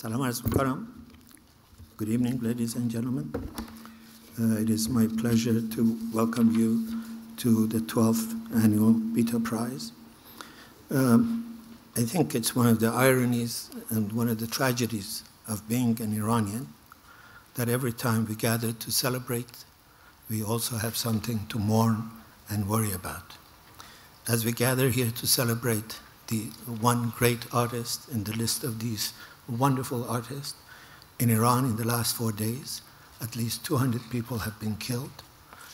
سلام عرض می‌کنم. Good evening, ladies and gentlemen. It is my pleasure to welcome you to the 12th Annual Bita Prize. I think it's one of the ironies and one of the tragedies of being an Iranian that every time we gather to celebrate, we also have something to mourn and worry about. As we gather here to celebrate the one great artist in the list of these wonderful artists, in Iran in the last 4 days, at least 200 people have been killed,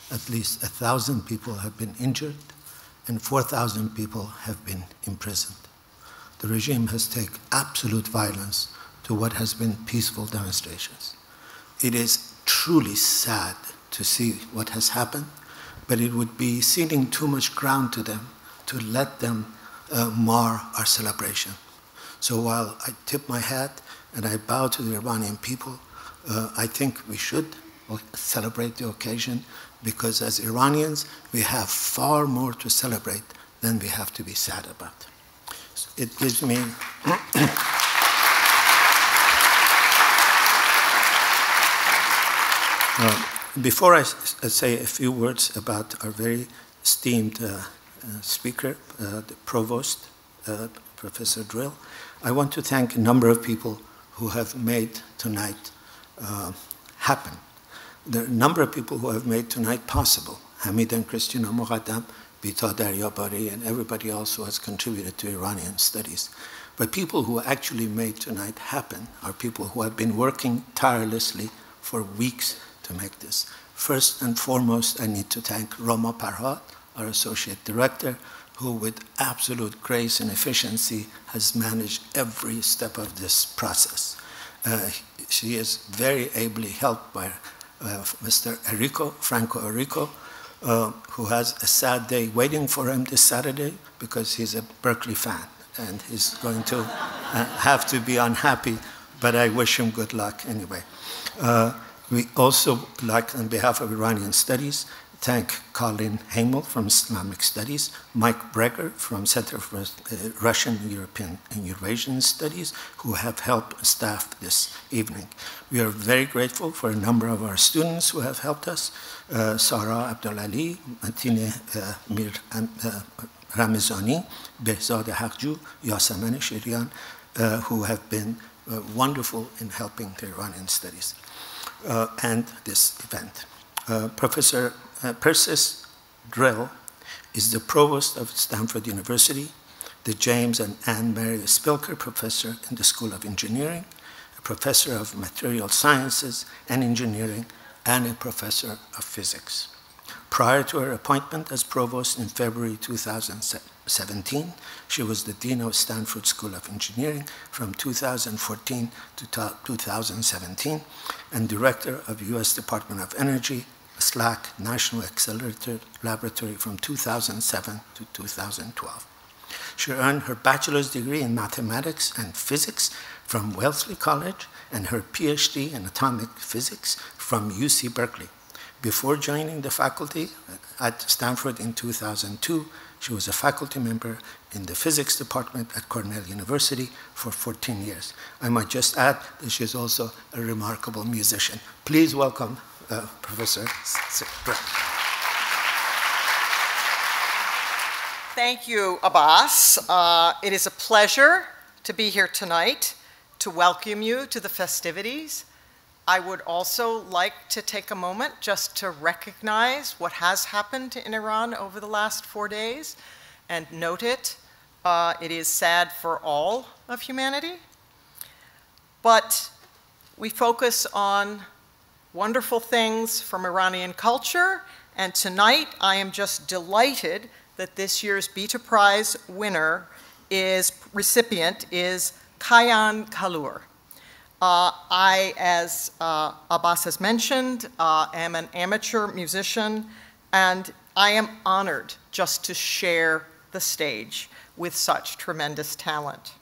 at least 1,000 people have been injured, and 4,000 people have been imprisoned. The regime has taken absolute violence to what has been peaceful demonstrations. It is truly sad to see what has happened, but it would be ceding too much ground to them to let them mar our celebration. So while I tip my hat and I bow to the Iranian people, I think we should celebrate the occasion because as Iranians, we have far more to celebrate than we have to be sad about. So it gives me... Before I say a few words about our very esteemed speaker, the provost, Professor Drill, I want to thank a number of people who have made tonight happen. There are a number of people who have made tonight possible. Hamid and Christina, Moghadam, Bita Prize, and everybody else who has contributed to Iranian Studies. But people who actually made tonight happen are people who have been working tirelessly for weeks to make this. First and foremost, I need to thank Roma Parhat, our Associate Director, who with absolute grace and efficiency has managed every step of this process. She is very ably helped by Mr. Franco Enrico, who has a sad day waiting for him this Saturday because he's a Berkeley fan and he's going to have to be unhappy, but I wish him good luck anyway. We also like, on behalf of Iranian Studies, thank Carleton Hamid from Islamic Studies, Mike Breger from Center for Russian, European, and Eurasian Studies, who have helped staff this evening. We are very grateful for a number of our students who have helped us, Sarah Abdulali, Matine Mir Ramazani, Behzad Haqju, Yasaman Shirian, who have been wonderful in helping the Iranian Studies and this event. Professor Persis Drill is the provost of Stanford University, the James and Anne Mary Spilker Professor in the School of Engineering, a professor of material sciences and engineering, and a professor of physics. Prior to her appointment as provost in February 2017, she was the dean of Stanford School of Engineering from 2014 to 2017, and director of U.S. Department of Energy, SLAC National Accelerator Laboratory from 2007 to 2012. She earned her bachelor's degree in mathematics and physics from Wellesley College and her PhD in atomic physics from UC Berkeley. Before joining the faculty at Stanford in 2002, she was a faculty member in the physics department at Cornell University for 14 years. I might just add that she is also a remarkable musician. Please welcome Professor Brett. Thank you, Abbas. It is a pleasure to be here tonight to welcome you to the festivities. I would also like to take a moment just to recognize what has happened in Iran over the last 4 days and note it. It is sad for all of humanity, but we focus on wonderful things from Iranian culture, and tonight I am just delighted that this year's Bita Prize recipient is Kayhan Kalhor. I, as Abbas has mentioned, am an amateur musician, and I am honored just to share the stage with such tremendous talent.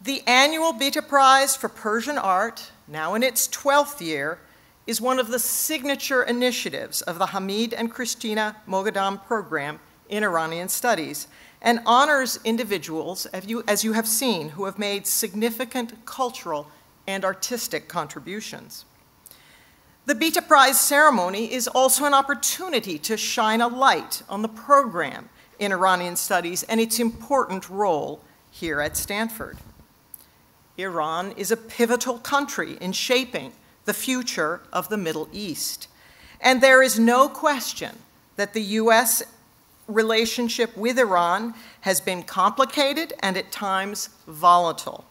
The annual Bita Prize for Persian Art, now in its 12th year, is one of the signature initiatives of the Hamid and Christina Moghadam program in Iranian Studies, and honors individuals, as you have seen, who have made significant cultural and artistic contributions. The Bita Prize ceremony is also an opportunity to shine a light on the program in Iranian Studies and its important role here at Stanford. Iran is a pivotal country in shaping the future of the Middle East, and there is no question that the U.S. relationship with Iran has been complicated and at times volatile.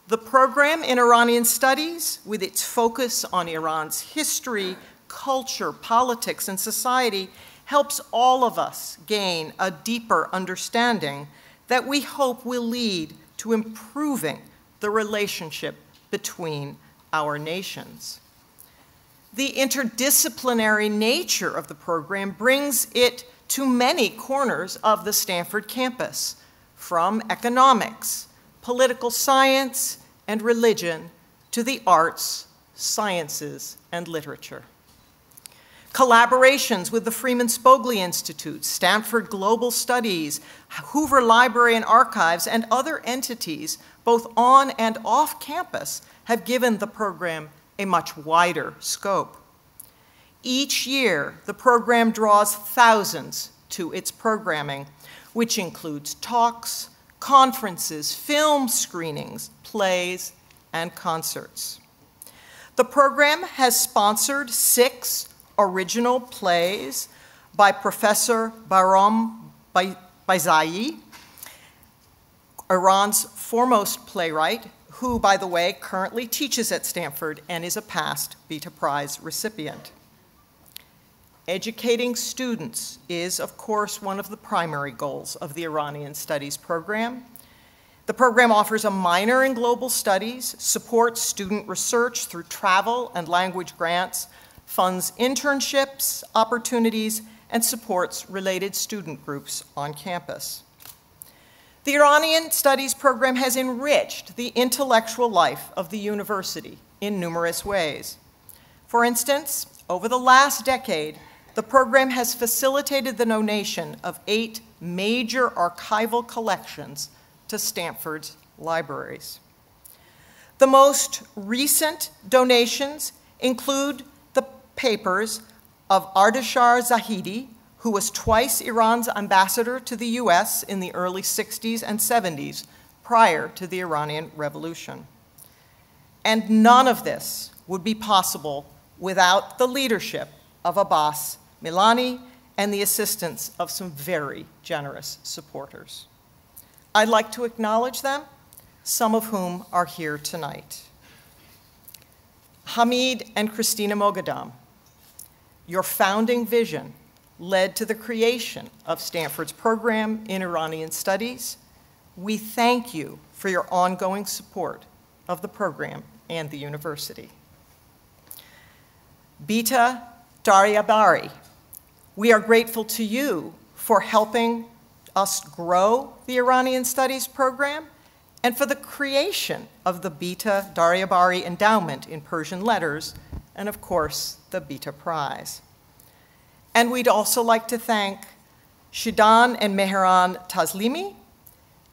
The program in Iranian Studies, with its focus on Iran's history, culture, politics, and society, helps all of us gain a deeper understanding that we hope will lead to improving the relationship between our nations. The interdisciplinary nature of the program brings it to many corners of the Stanford campus, from economics, political science, and religion to the arts, sciences, and literature. Collaborations with the Freeman Spogli Institute, Stanford Global Studies, Hoover Library and Archives, and other entities, both on and off campus, have given the program a much wider scope. Each year, the program draws thousands to its programming, which includes talks, conferences, film screenings, plays, and concerts. The program has sponsored 6 original plays by Professor Bahram Baizayi, Iran's foremost playwright, who, by the way, currently teaches at Stanford and is a past Bita Prize recipient. Educating students is, of course, one of the primary goals of the Iranian Studies program. The program offers a minor in global studies, supports student research through travel and language grants, funds internships, opportunities, and supports related student groups on campus. The Iranian Studies program has enriched the intellectual life of the university in numerous ways. For instance, over the last decade, the program has facilitated the donation of 8 major archival collections to Stanford's libraries. The most recent donations include the papers of Ardashar Zahidi, who was twice Iran's ambassador to the US in the early 60s and 70s, prior to the Iranian Revolution. And none of this would be possible without the leadership of Abbas Milani and the assistance of some very generous supporters. I'd like to acknowledge them, some of whom are here tonight. Hamid and Christina Moghadam, your founding vision led to the creation of Stanford's program in Iranian Studies. We thank you for your ongoing support of the program and the university. Bita Daryabari, we are grateful to you for helping us grow the Iranian Studies program and for the creation of the Bita Daryabari Endowment in Persian Letters and, of course, the Bita Prize. And we'd also like to thank Shidan and Mehran Taslimi,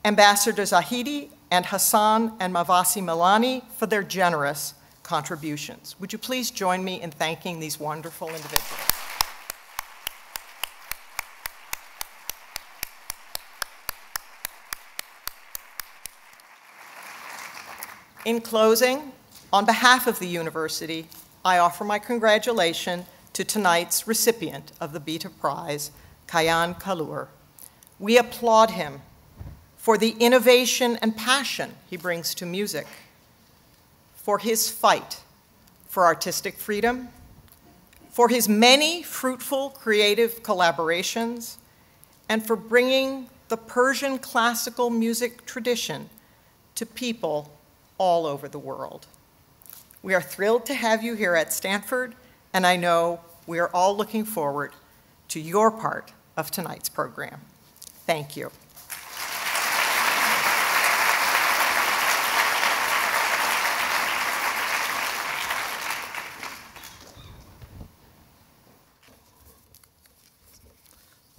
Ambassador Zahidi, and Hassan and Mavasi Milani for their generous contributions. Would you please join me in thanking these wonderful individuals? In closing, on behalf of the university, I offer my congratulations to tonight's recipient of the Bita Prize, Kayhan Kalhor. We applaud him for the innovation and passion he brings to music, for his fight for artistic freedom, for his many fruitful creative collaborations, and for bringing the Persian classical music tradition to people all over the world. We are thrilled to have you here at Stanford, and I know we are all looking forward to your part of tonight's program. Thank you.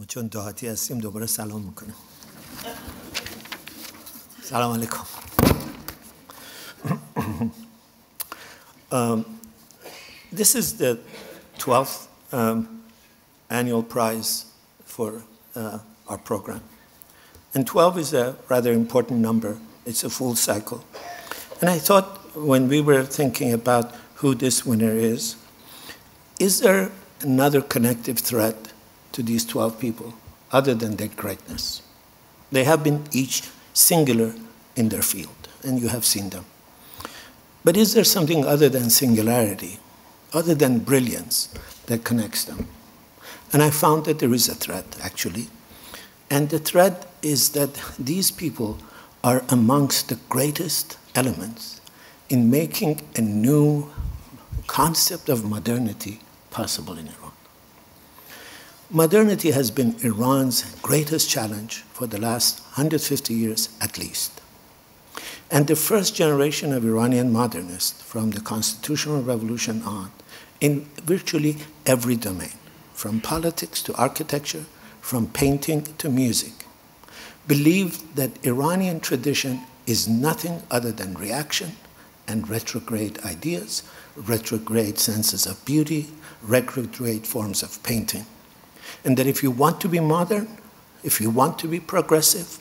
چون دهاتی هستیم دوباره سلام میکنم. Salam alaikum. This is the 12th annual prize for our program. And 12 is a rather important number. It's a full cycle. And I thought when we were thinking about who this winner is there another connective thread to these 12 people other than their greatness? They have been each singular in their field, and you have seen them. But is there something other than singularity, other than brilliance, that connects them? And I found that there is a thread, actually. And the thread is that these people are amongst the greatest elements in making a new concept of modernity possible in Iran. Modernity has been Iran's greatest challenge for the last 150 years at least. And the first generation of Iranian modernists from the Constitutional Revolution on, in virtually every domain, from politics to architecture, from painting to music, believed that Iranian tradition is nothing other than reaction and retrograde ideas, retrograde senses of beauty, retrograde forms of painting. And that if you want to be modern, if you want to be progressive,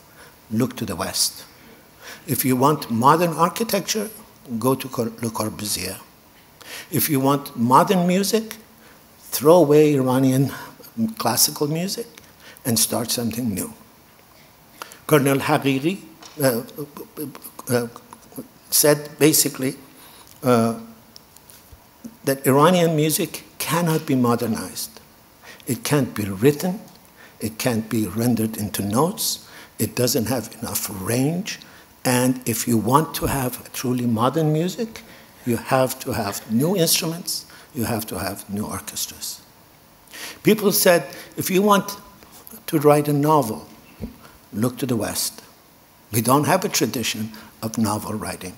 look to the West. If you want modern architecture, go to Le Corbusier. If you want modern music, throw away Iranian classical music and start something new. Colonel Haghighi said basically that Iranian music cannot be modernized. It can't be written, it can't be rendered into notes, it doesn't have enough range, and if you want to have truly modern music, you have to have new instruments, you have to have new orchestras. People said, if you want to write a novel, look to the West. We don't have a tradition of novel writing.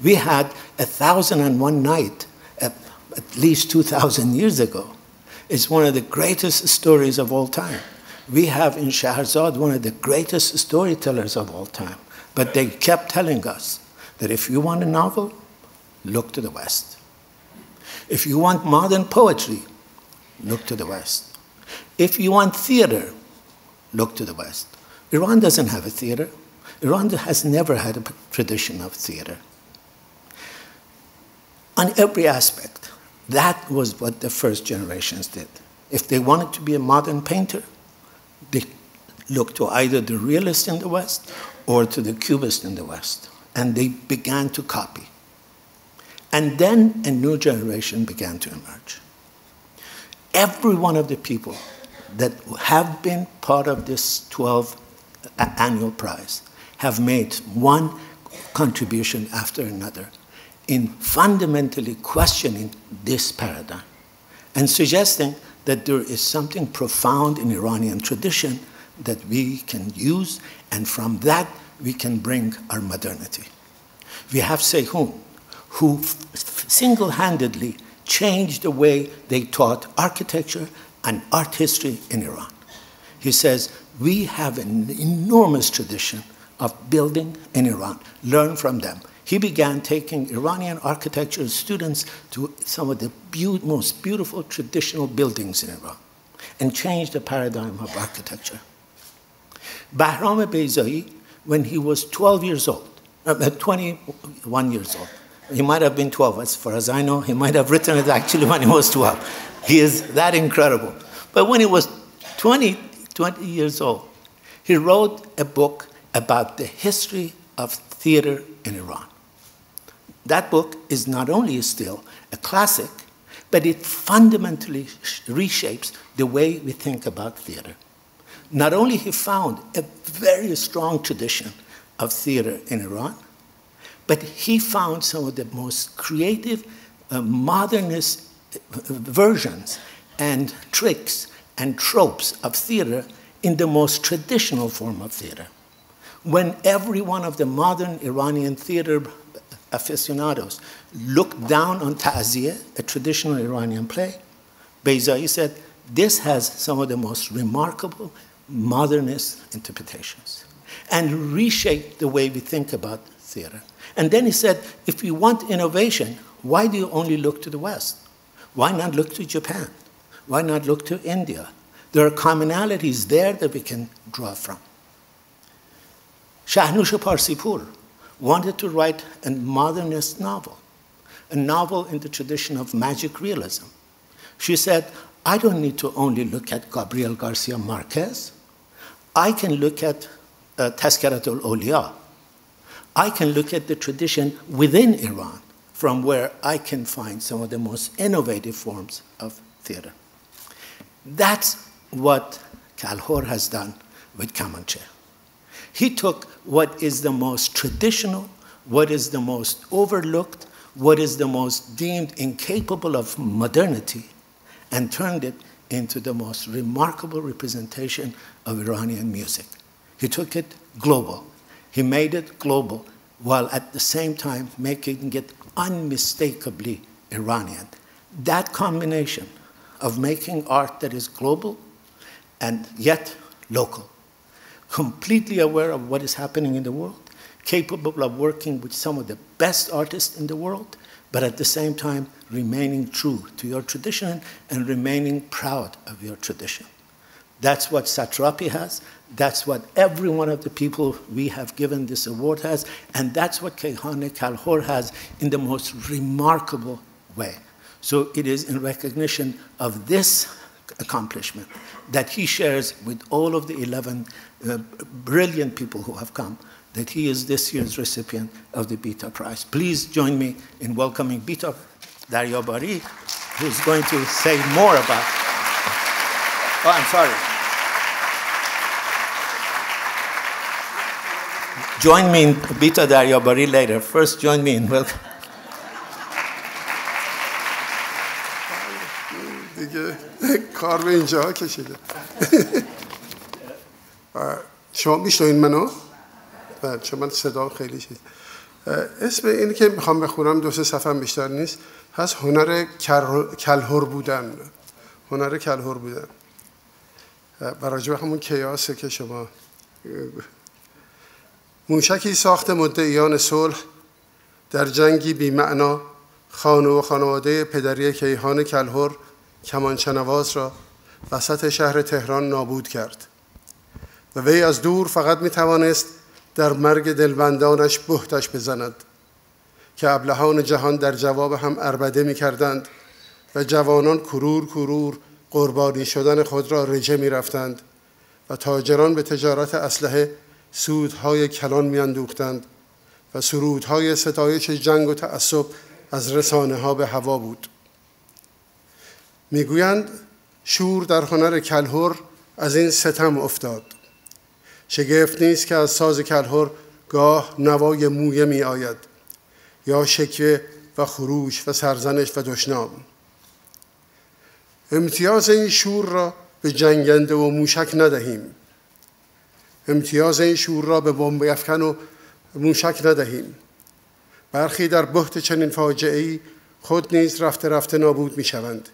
We had 1001 Night at least 2,000 years ago. It's one of the greatest stories of all time. We have in Shahrazad one of the greatest storytellers of all time. But they kept telling us that if you want a novel, look to the West. If you want modern poetry, look to the West. If you want theater, look to the West. Iran doesn't have a theater. Iran has never had a tradition of theater. On every aspect, that was what the first generations did. If they wanted to be a modern painter, they looked to either the realist in the West or to the cubist in the West, and they began to copy. And then a new generation began to emerge. Every one of the people that have been part of this 12th annual prize have made one contribution after another in fundamentally questioning this paradigm and suggesting that there is something profound in Iranian tradition that we can use, and from that we can bring our modernity. We have Seyhoun, who single-handedly changed the way they taught architecture and art history in Iran. He says, we have an enormous tradition of building in Iran. Learn from them. He began taking Iranian architecture students to some of the most beautiful traditional buildings in Iran and changed the paradigm of architecture. Bahram Beyzai, when he was 21 years old, he might have been 12, as far as I know. He might have written it actually when he was 12. He is that incredible. But when he was 20 years old, he wrote a book about the history of theater in Iran. That book is not only still a classic, but it fundamentally reshapes the way we think about theater. Not only he found a very strong tradition of theater in Iran, but he found some of the most creative modernist versions and tricks and tropes of theater in the most traditional form of theater. When every one of the modern Iranian theater aficionados looked down on Ta'ziyeh, a traditional Iranian play, Beyzai said, this has some of the most remarkable modernist interpretations. and reshape the way we think about theater. And then he said, if you want innovation, why do you only look to the West? Why not look to Japan? Why not look to India? There are commonalities there that we can draw from. Shahnoosh Parsipur wanted to write a modernist novel, a novel in the tradition of magic realism. She said, I don't need to only look at Gabriel Garcia Marquez. I can look at Tazkiratul Awliya. I can look at the tradition within Iran, from where I can find some of the most innovative forms of theater. That's what Kalhor has done with kamancheh. He took what is the most traditional, what is the most overlooked, what is the most deemed incapable of modernity, and turned it into the most remarkable representation of Iranian music. He took it global. He made it global while at the same time making it unmistakably Iranian. That combination of making art that is global and yet local, completely aware of what is happening in the world, capable of working with some of the best artists in the world, but at the same time remaining true to your tradition and remaining proud of your tradition. That's what Satrapi has. That's what every one of the people we have given this award has. And that's what Kayhan Kalhor has in the most remarkable way. So it is in recognition of this accomplishment that he shares with all of the 11 brilliant people who have come, that he is this year's recipient of the Bita Prize. Please join me in welcoming Bita Daryabari, who's going to say more about... Oh, I'm sorry. Join me in Bita Daryabari later. First, join me in welcome. کار به اینجا کشیده. شما میشنوین منو؟ بله، چون من صدا خیلی شد. اسم اینی که میخوام بخونم دو سه صفحه بیشتر نیست، هست هنر کلهر بودن. هنر کلهر بودن. برای جو همون کیاسه که شما موشکی ساخت مدعیان صلح در جنگی بی معنا خانه و خانواده پدری کیهان کلهر کمانچه نواز را وسط شهر تهران نابود کرد و وی از دور فقط می توانست در مرگ دلبندانش بهتش بزند که ابلهان جهان در جواب هم عربده می کردند و جوانان کرور کرور قربانی شدن خود را رجه می رفتند و تاجران به تجارت اسلحه سودهای کلان می اندوختند و سرودهای ستایش جنگ و تعصب از رسانه ها به هوا بود. میگویند شور در هنر کلهر از این ستم افتاد. شگفت نیست که از ساز کلهر گاه نوای مویه می آید یا شکوه و خروش و سرزنش و دشنام. امتیاز این شور را به جنگنده و موشک ندهیم. امتیاز این شور را به بمب افکن و موشک ندهیم. برخی در بحت چنین فاجعه‌ای خود نیز رفته رفته نابود می شوند.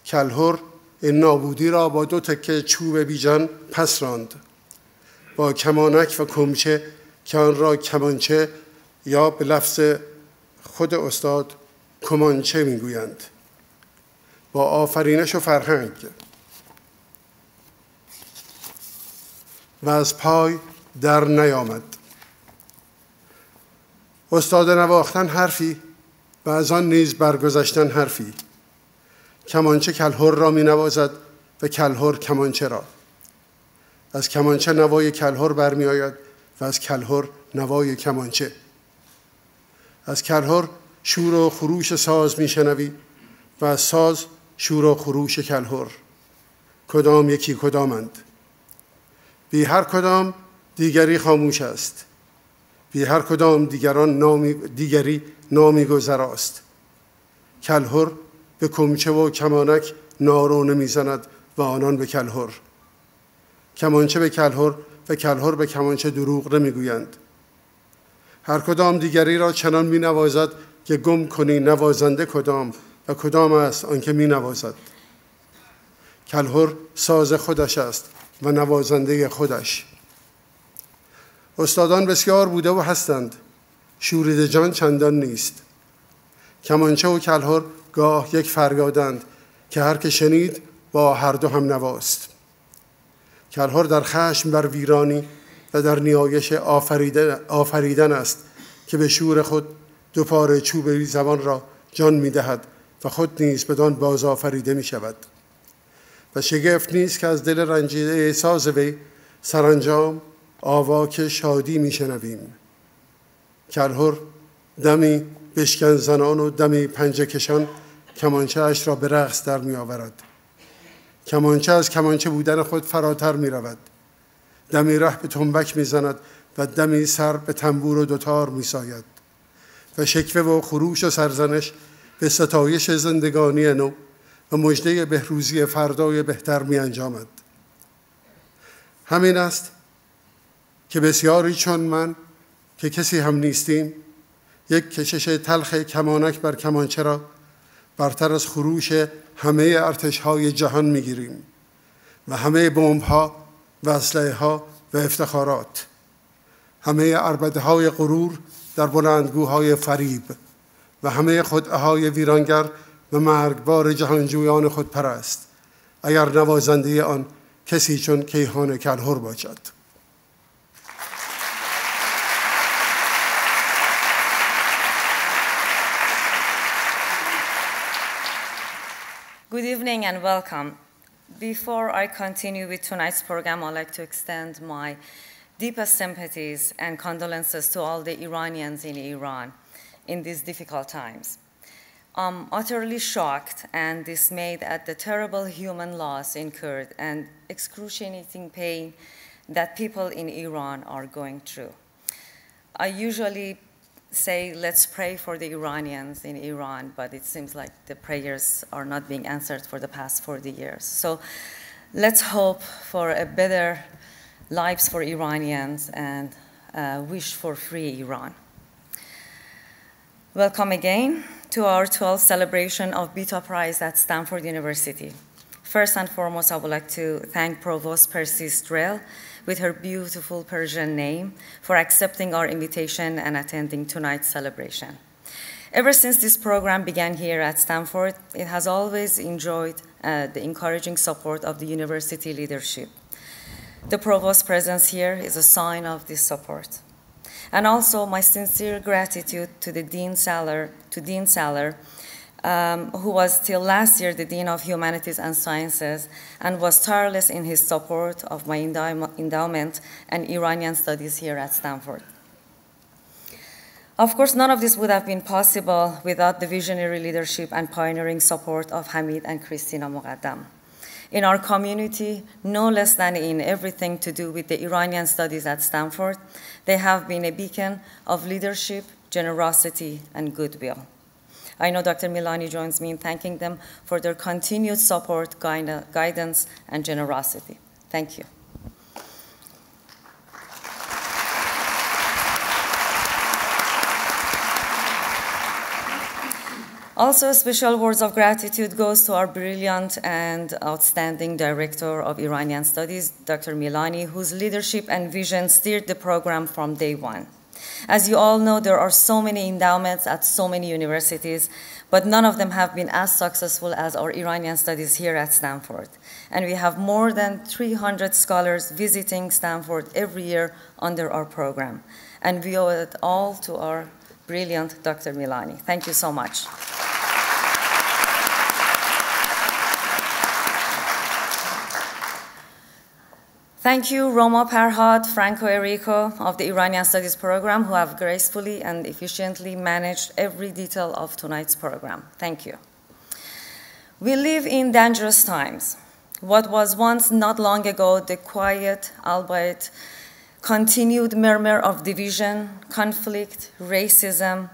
کلهر این نابودی را با دو تکه چوب بیجان پس راند، با کمانک و کمچه که آن را کمانچه یا به لفظ خود استاد کمانچه میگویند، با آفرینش و فرهنگ و از پای در نیامد. استاد نواختن حرفی و از آن نیز برگذشتن حرفی. کمانچه کلهر را می نوازد و کلهر کمانچه را. از کمانچه نوای کلهر برمی آید و از کلهر نوای کمانچه. از کلهر شور و خروش ساز می شنوی و از ساز شور و خروش کلهر. کدام یکی کدامند؟ بی هر کدام دیگری خاموش است. بی هر کدام دیگری نامی گذراست. کلهر به کمچه و کمانک نارونه میزند و آنان به کلهر. کمانچه به کلهر و کلهر به کمانچه دروغ نمیگویند. هر کدام دیگری را چنان می نوازد که گم کنی نوازنده کدام و کدام است آنکه می نوازد. کلهر ساز خودش است و نوازنده خودش. استادان بسیار بوده و هستند، شوریده جان چندان نیست. کمانچه و کلهر گاه یک فریادند که هر که شنید با هر دو هم نواست. کلهر در خشم بر ویرانی و در نیایش آفریدن است که به شور خود دو پاره چوب زبان را جان می‌دهد و خود نیز بدان باز آفریده می‌شود. و شگفت نیست که از دل رنجیده ساز وی سرانجام آواک شادی می‌شنویم. کلهر دمی بشکن زنان و دمی پنجه کشان کمانچه اش را به رقص در می‌آورد. کمانچه از کمانچه بودن خود فراتر می‌رود. دمی ره به تنبک می‌زند و دمی سر به تنبور و دوتار می‌ساید و شکوه و خروش و سرزنش به ستایش زندگانی نو و مژده بهروزی فردای بهتر می‌انجامد. همین است که بسیاری چون من که کسی هم نیستیم، یک کشش تلخ کمانک بر کمانچه را برتر از خروش همه ارتش‌های جهان می‌گیریم و همه بمب‌ها و اسلحه‌ها و افتخارات، همه عربده‌های غرور در بلندگوهای فریب و همه خدعه‌های ویرانگر و مرگبار جهانجویان خودپرست، اگر نوازنده آن کسی چون کیهان کلهر باشد. Good evening and welcome. Before I continue with tonight's program, I'd like to extend my deepest sympathies and condolences to all the Iranians in Iran in these difficult times. I'm utterly shocked and dismayed at the terrible human loss incurred and excruciating pain that people in Iran are going through. I usually say, let's pray for the Iranians in Iran, but it seems like the prayers are not being answered for the past 40 years. So let's hope for a better lives for Iranians and wish for free Iran. Welcome again to our 12th celebration of Bita Prize at Stanford University. First and foremost, I would like to thank Provost Percy Strel with her beautiful Persian name for accepting our invitation and attending tonight's celebration. Ever since this program began here at Stanford, it has always enjoyed the encouraging support of the university leadership. The Provost's presence here is a sign of this support. And also my sincere gratitude to the Dean Saller, who was till last year the Dean of Humanities and Sciences and was tireless in his support of my endowment and Iranian Studies here at Stanford. Of course, none of this would have been possible without the visionary leadership and pioneering support of Hamid and Christina Moghadam. In our community, no less than in everything to do with the Iranian Studies at Stanford, they have been a beacon of leadership, generosity, and goodwill. I know Dr. Milani joins me in thanking them for their continued support, guidance, and generosity. Thank you. Also, special words of gratitude goes to our brilliant and outstanding Director of Iranian Studies, Dr. Milani, whose leadership and vision steered the program from day one. As you all know, there are so many endowments at so many universities, but none of them have been as successful as our Iranian Studies here at Stanford. And we have more than 300 scholars visiting Stanford every year under our program. And we owe it all to our brilliant Dr. Milani. Thank you so much. Thank you, Roma Parhad, Franco Enrico of the Iranian Studies program, who have gracefully and efficiently managed every detail of tonight's program. Thank you. We live in dangerous times. What was once not long ago the quiet, albeit continued murmur of division, conflict, racism,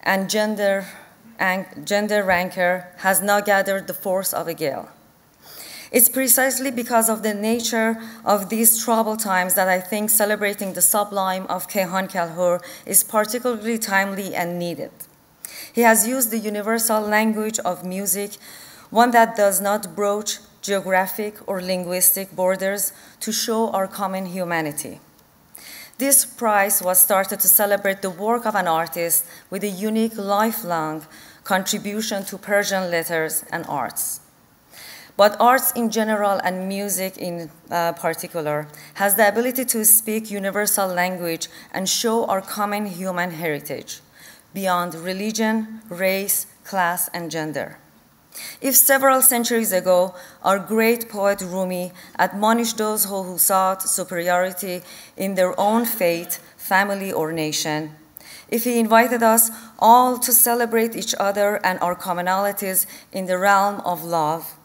and gender rancor has now gathered the force of a gale. It's precisely because of the nature of these troubled times that I think celebrating the sublime of Kayhan Kalhor is particularly timely and needed. He has used the universal language of music, one that does not broach geographic or linguistic borders, to show our common humanity. This prize was started to celebrate the work of an artist with a unique lifelong contribution to Persian letters and arts. But arts in general and music in particular has the ability to speak universal language and show our common human heritage beyond religion, race, class, and gender. If several centuries ago, our great poet Rumi admonished those who sought superiority in their own faith, family, or nation, if he invited us all to celebrate each other and our commonalities in the realm of love,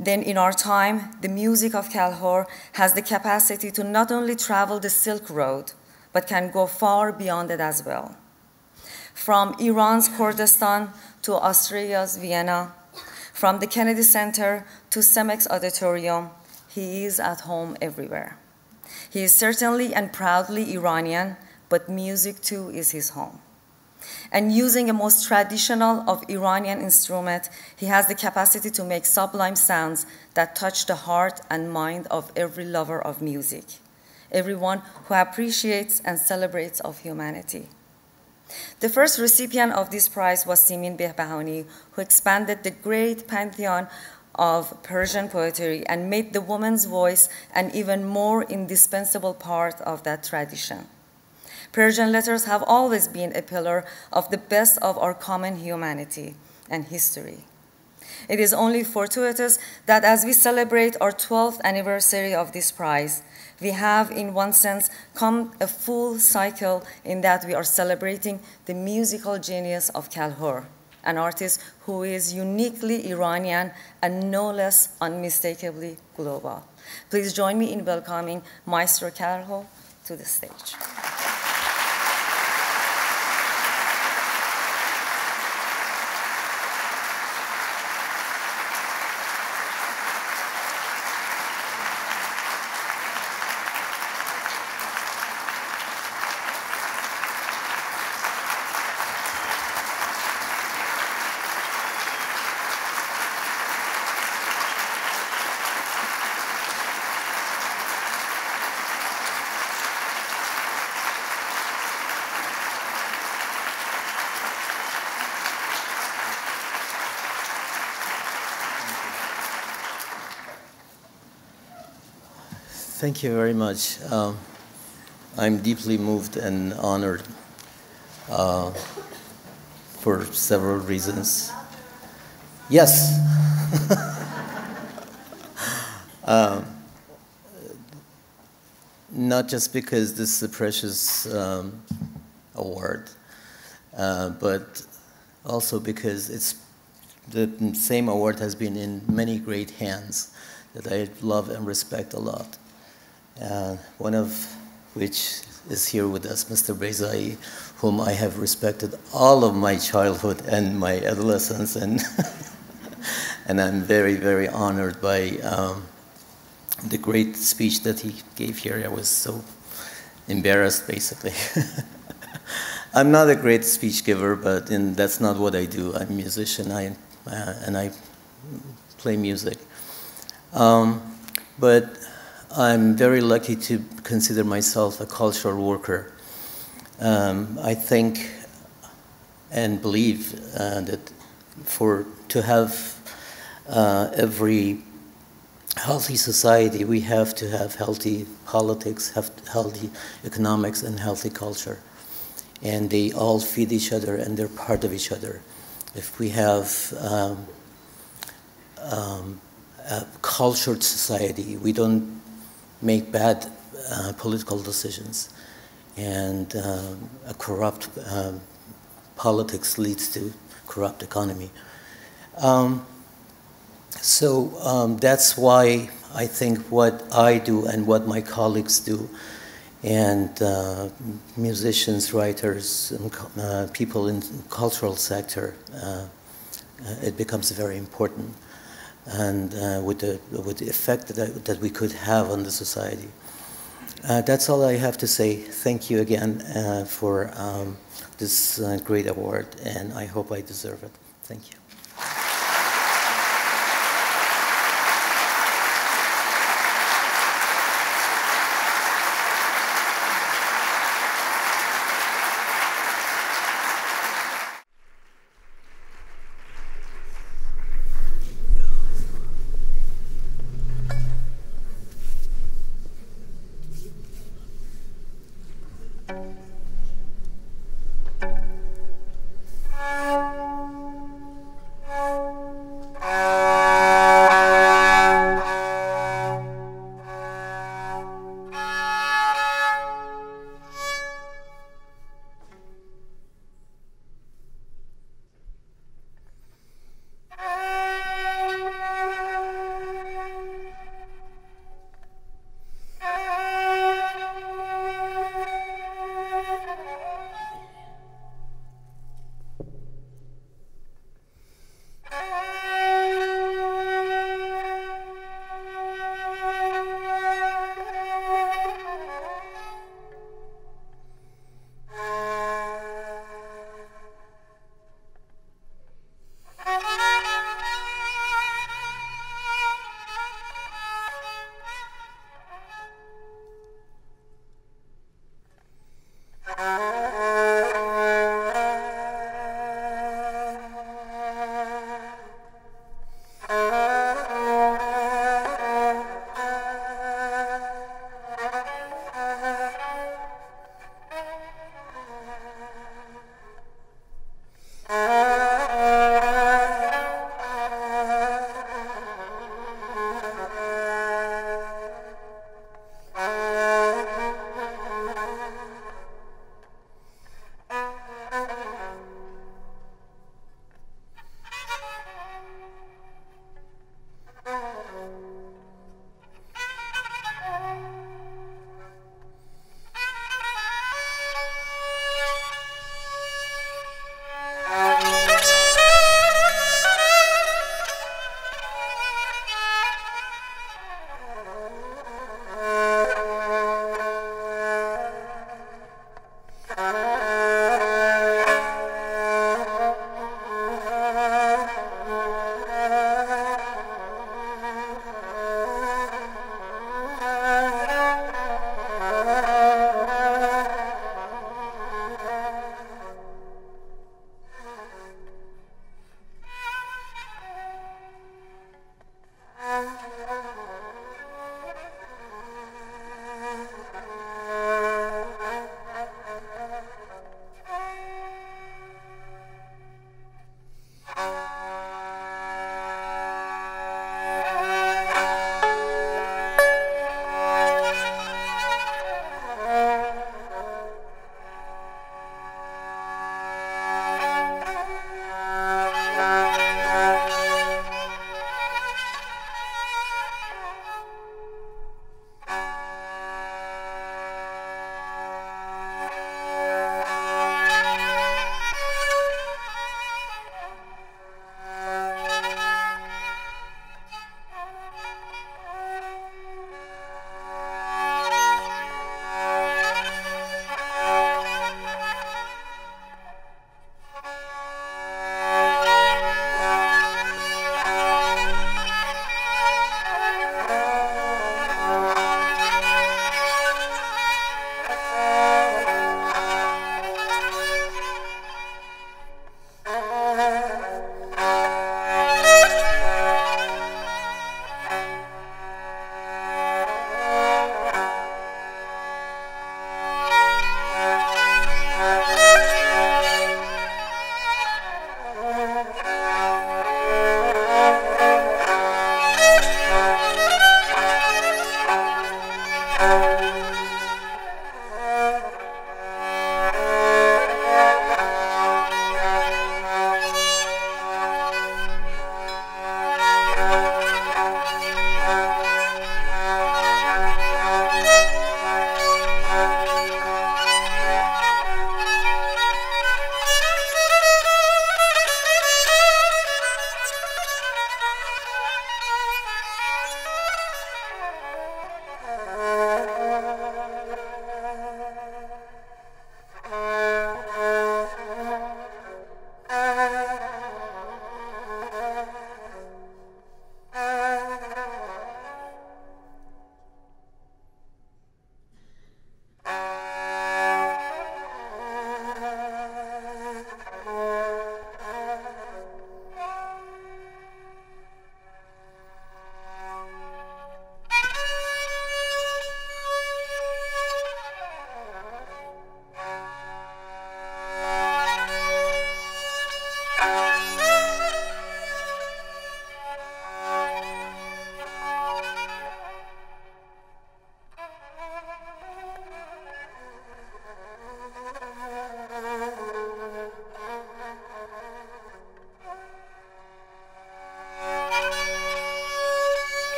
then in our time, the music of Kalhor has the capacity to not only travel the Silk Road, but can go far beyond it as well. From Iran's Kurdistan to Austria's Vienna, from the Kennedy Center to Cemex Auditorium, he is at home everywhere. He is certainly and proudly Iranian, but music too is his home. And using a most traditional of Iranian instrument, he has the capacity to make sublime sounds that touch the heart and mind of every lover of music, everyone who appreciates and celebrates of humanity. The first recipient of this prize was Simin Behbahani, who expanded the great pantheon of Persian poetry and made the woman's voice an even more indispensable part of that tradition. Persian letters have always been a pillar of the best of our common humanity and history. It is only fortuitous that as we celebrate our 12th anniversary of this prize, we have, in one sense, come a full cycle in that we are celebrating the musical genius of Kalhor, an artist who is uniquely Iranian and no less unmistakably global. Please join me in welcoming Maestro Kalhor to the stage. Thank you very much. I'm deeply moved and honored for several reasons. Yes. Not just because this is a precious award, but also because it's the same award has been in many great hands that I love and respect a lot. One of which is here with us, Mr. Beizai, whom I have respected all of my childhood and my adolescence, and and I'm very, very honored by the great speech that he gave here. I was so embarrassed, basically. I'm not a great speech giver, but that's not what I do. I'm a musician, and I play music. But I'm very lucky to consider myself a cultural worker. I think and believe that to have every healthy society, we have to have healthy politics, healthy economics, and healthy culture. And they all feed each other, and they're part of each other. If we have a cultured society, we don't make bad political decisions, and a corrupt politics leads to corrupt economy. So that's why I think what I do and what my colleagues do, and musicians, writers, and people in the cultural sector, it becomes very important. And with the effect that we could have on the society. That's all I have to say. Thank you again for this great award, and I hope I deserve it. Thank you.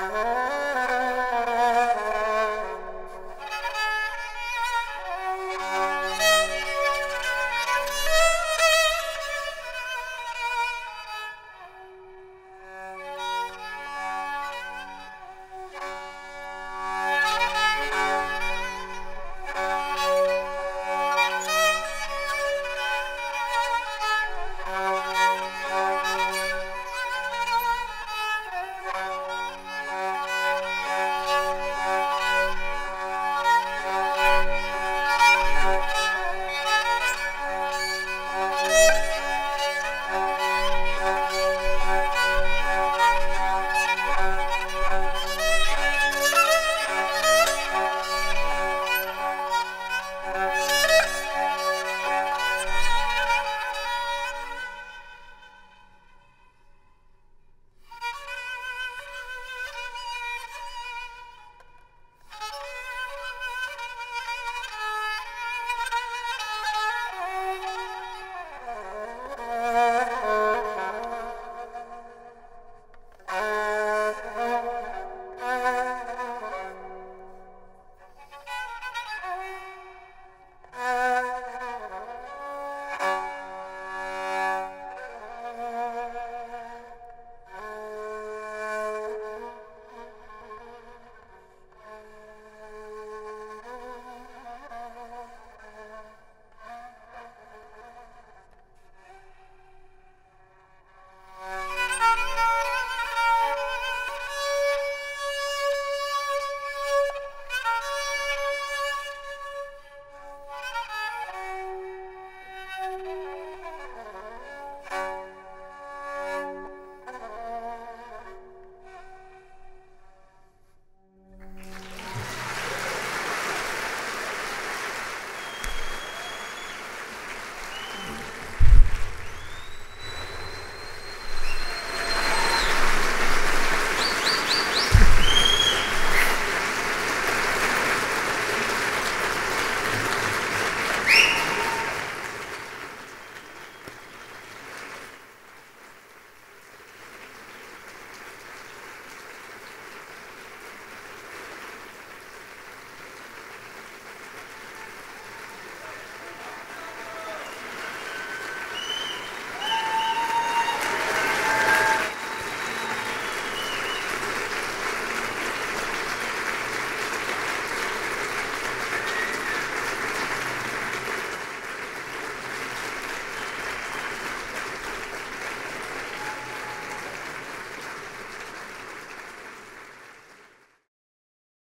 Thank you.